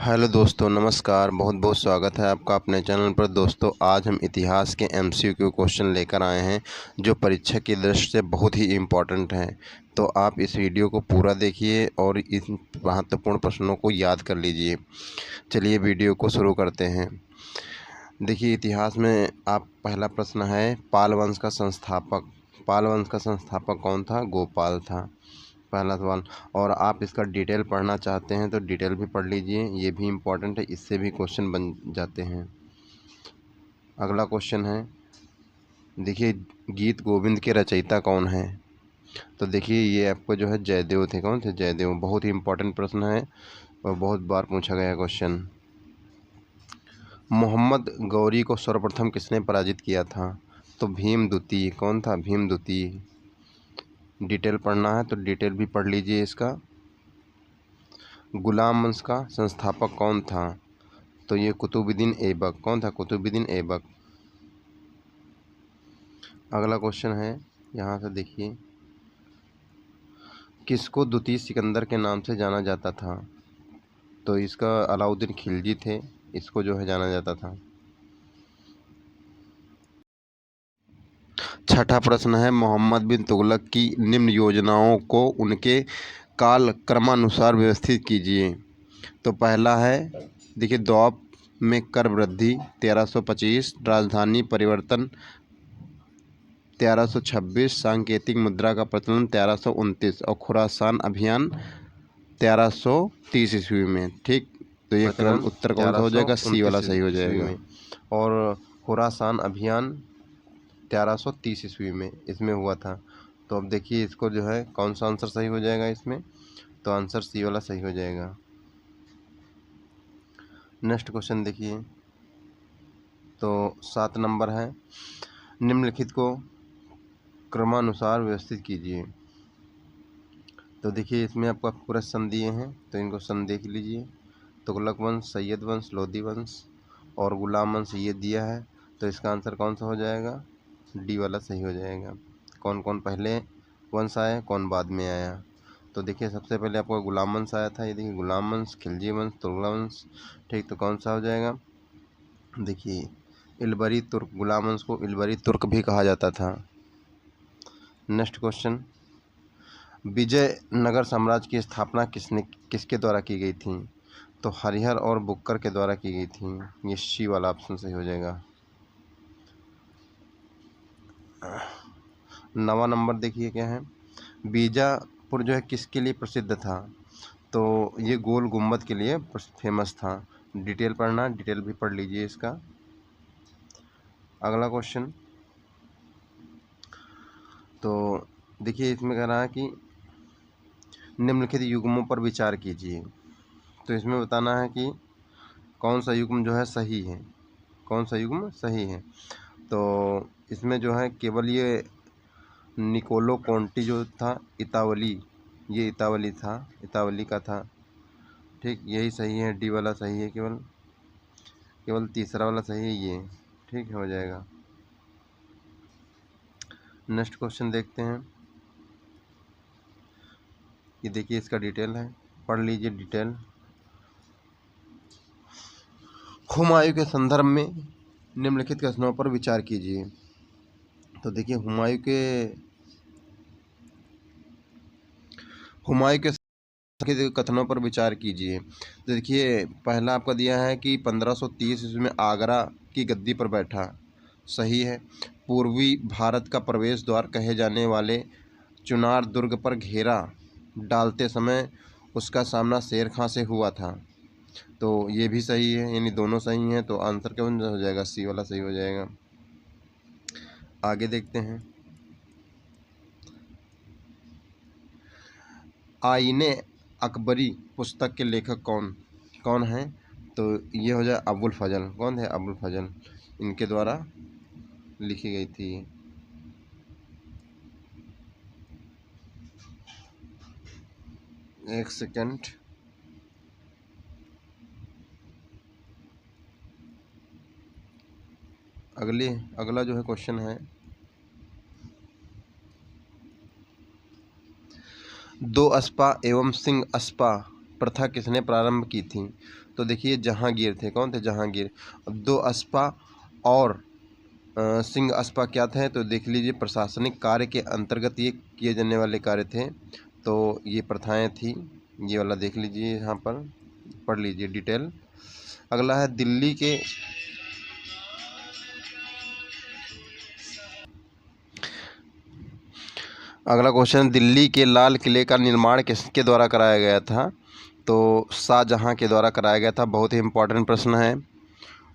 Hello दोस्तों, नमस्कार। बहुत बहुत स्वागत है आपका अपने चैनल पर। दोस्तों, आज हम इतिहास के एमसीक्यू क्वेश्चन लेकर आए हैं जो परीक्षा की दृष्टि से बहुत ही इम्पोर्टेंट हैं। तो आप इस वीडियो को पूरा देखिए और इन महत्वपूर्ण प्रश्नों को याद कर लीजिए। चलिए वीडियो को शुरू करते हैं। देखिए, इतिहास में आप पहला प्रश्न है, पाल वंश का संस्थापक। पाल वंश का संस्थापक कौन था? गोपाल था, पहला सवाल। और आप इसका डिटेल पढ़ना चाहते हैं तो डिटेल भी पढ़ लीजिए, ये भी इम्पोर्टेंट है, इससे भी क्वेश्चन बन जाते हैं। अगला क्वेश्चन है, देखिए, गीत गोविंद के रचयिता कौन है? तो देखिए, ये आपको जो है जयदेव थे। कौन थे? जयदेव। बहुत ही इम्पोर्टेंट प्रश्न है और बहुत बार पूछा गया क्वेश्चन। मोहम्मद गौरी को सर्वप्रथम किसने पराजित किया था? तो भीमद्वितीय। कौन था? भीमद्वितीय। डिटेल पढ़ना है तो डिटेल भी पढ़ लीजिए इसका। गुलाम वंश का संस्थापक कौन था? तो ये कुतुबुद्दीन ऐबक। कौन था? कुतुबुद्दीन ऐबक। अगला क्वेश्चन है, यहाँ से देखिए, किसको द्वितीय सिकंदर के नाम से जाना जाता था? तो इसका अलाउद्दीन खिलजी थे, इसको जो है जाना जाता था। छठा प्रश्न है, मोहम्मद बिन तुगलक की निम्न योजनाओं को उनके काल क्रमानुसार व्यवस्थित कीजिए। तो पहला है, देखिए, द्वीप में कर वृद्धि 1325, राजधानी परिवर्तन 1326, सांकेतिक मुद्रा का प्रचलन 1329 और खुरासान अभियान 1330 ईस्वी में। ठीक, तो ये क्रम उत्तर कौन सा हो जाएगा? सी वाला सही हो जाएगा। और खुरासान अभियान 1330 ईस्वी में इसमें हुआ था। तो अब देखिए, इसको जो है कौन सा आंसर सही हो जाएगा इसमें? तो आंसर सी वाला सही हो जाएगा। नेक्स्ट क्वेश्चन देखिए, तो 7 नंबर है, निम्नलिखित को क्रमानुसार व्यवस्थित कीजिए। तो देखिए, इसमें आपको पूरा सन दिए हैं तो इनको सन देख लीजिए। तुगलक वंश, सैयद वंश, लोधी वंश और गुलाम वंश ये दिया है। तो इसका आंसर कौन सा हो जाएगा? डी वाला सही हो जाएगा। कौन कौन पहले वंश आया, कौन बाद में आया? तो देखिए, सबसे पहले आपको गुलाम वंश आया था। ये देखिए, गुलाम वंश, खिलजी वंश, तुगलक वंश। ठीक, तो कौन सा हो जाएगा? देखिए, इलबरी तुर्क। गुलाम वंश को इलबरी तुर्क भी कहा जाता था। नेक्स्ट क्वेश्चन, विजयनगर साम्राज्य की स्थापना किसके द्वारा की गई थी? तो हरिहर और बुक्कर के द्वारा की गई थी। ये सी वाला ऑप्शन सही हो जाएगा। 9वां नंबर देखिए क्या है, बीजापुर जो है किसके लिए प्रसिद्ध था? तो ये गोल गुम्बद के लिए फेमस था। डिटेल पढ़ना, डिटेल भी पढ़ लीजिए इसका। अगला क्वेश्चन, तो देखिए, इसमें कह रहा है कि निम्नलिखित युग्मों पर विचार कीजिए। तो इसमें बताना है कि कौन सा युग्म जो है सही है, कौन सा युग्म सही है। तो इसमें जो है केवल ये निकोलो कोंटी जो था, इतावली, ये इतावली था, इतावली का था। ठीक, यही सही है, डी वाला सही है, केवल केवल तीसरा वाला सही है ये। ठीक, हो जाएगा। नेक्स्ट क्वेश्चन देखते हैं। ये देखिए, इसका डिटेल है, पढ़ लीजिए डिटेल। हुमायूं के संदर्भ में निम्नलिखित कथनों पर विचार कीजिए। तो देखिए, हुमायूं के कथनों पर विचार कीजिए। तो देखिए, पहला आपका दिया है कि 1530 ईस्वी में आगरा की गद्दी पर बैठा। सही है। पूर्वी भारत का प्रवेश द्वार कहे जाने वाले चुनार दुर्ग पर घेरा डालते समय उसका सामना शेर खां से हुआ था। तो ये भी सही है, यानी दोनों सही हैं। तो आंसर क्या हो जाएगा? सी वाला सही हो जाएगा। आगे देखते हैं, आईने अकबरी पुस्तक के लेखक कौन कौन हैं? तो ये हो जाए अबुल फजल। कौन है? अबुल फजल, इनके द्वारा लिखी गई थी। एक सेकंड, अगला जो है क्वेश्चन है, दो अस्पा एवं सिंह अस्पा प्रथा किसने प्रारंभ की थी? तो देखिए जहांगीर थे। कौन थे? जहांगीर। अब 2 अस्पा और सिंह अस्पा क्या थे? तो देख लीजिए प्रशासनिक कार्य के अंतर्गत ये किए जाने वाले कार्य थे। तो ये प्रथाएं थी, ये वाला देख लीजिए, यहाँ पर पढ़ लीजिए डिटेल। अगला है दिल्ली के अगला क्वेश्चन, दिल्ली के लाल किले का निर्माण किसके द्वारा कराया गया था? तो शाहजहां के द्वारा कराया गया था। बहुत ही इम्पोर्टेंट प्रश्न है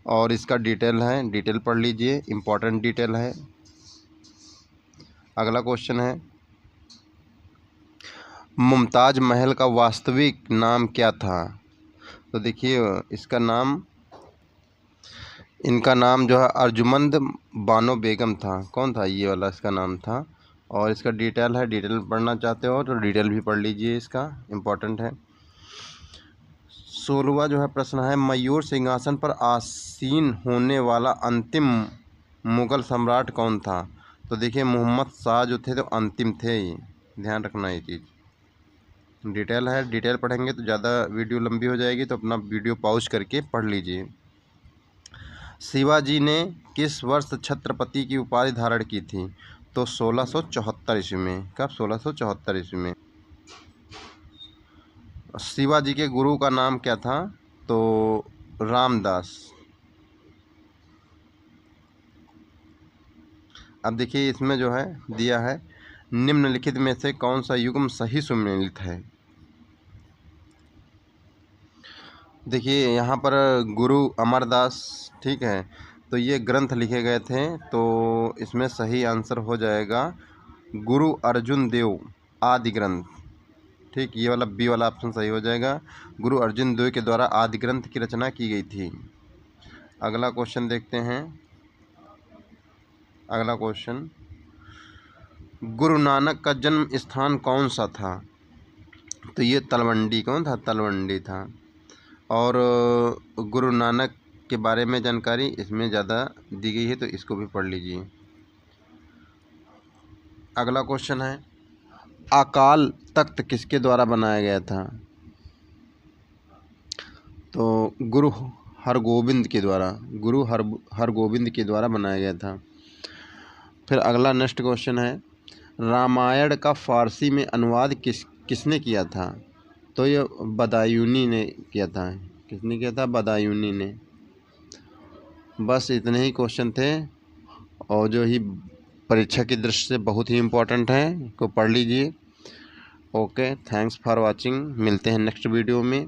और इसका डिटेल है, डिटेल पढ़ लीजिए, इम्पोर्टेंट डिटेल है। अगला क्वेश्चन है, मुमताज महल का वास्तविक नाम क्या था? तो देखिए इनका नाम जो है अर्जुमंद बानो बेगम था। कौन था? ये वाला इसका नाम था। और इसका डिटेल है, डिटेल पढ़ना चाहते हो तो डिटेल भी पढ़ लीजिए, इसका इम्पोर्टेंट है। 16वां जो है प्रश्न है, मयूर सिंहासन पर आसीन होने वाला अंतिम मुगल सम्राट कौन था? तो देखिए मोहम्मद शाह जो थे तो अंतिम थे, ध्यान रखना ये चीज़। डिटेल है, डिटेल पढ़ेंगे तो ज़्यादा वीडियो लंबी हो जाएगी, तो अपना वीडियो पॉज करके पढ़ लीजिए। शिवाजी ने किस वर्ष छत्रपति की उपाधि धारण की थी? तो 1674 ईस्वी में। कब? 1674 ईस्वी में। शिवाजी के गुरु का नाम क्या था? तो रामदास। अब देखिए इसमें जो है दिया है, निम्नलिखित में से कौन सा युग्म सही सुमेलित है? देखिए यहाँ पर गुरु अमरदास, ठीक है, तो ये ग्रंथ लिखे गए थे, तो इसमें सही आंसर हो जाएगा गुरु अर्जुन देव आदि ग्रंथ। ठीक, ये वाला बी वाला ऑप्शन सही हो जाएगा। गुरु अर्जुन देव के द्वारा आदि ग्रंथ की रचना की गई थी। अगला क्वेश्चन देखते हैं। अगला क्वेश्चन, गुरु नानक का जन्म स्थान कौन सा था? तो ये तलवंडी। कौन था? तलवंडी था। और गुरु नानक के बारे में जानकारी इसमें ज़्यादा दी गई है, तो इसको भी पढ़ लीजिए। अगला क्वेश्चन है, अकाल तख्त किसके द्वारा बनाया गया था? तो गुरु हरगोविंद के द्वारा, गुरु हरगोविंद के द्वारा बनाया गया था। फिर अगला नेक्स्ट क्वेश्चन है, रामायण का फारसी में अनुवाद किसने किया था? तो ये बदायूनी ने किया था। किसने किया था? बदायूनी ने। बस इतने ही क्वेश्चन थे और जो ही परीक्षा की दृष्टि से बहुत ही इम्पोर्टेंट है, को पढ़ लीजिए। Okay, thanks for watching. मिलते हैं नेक्स्ट वीडियो में।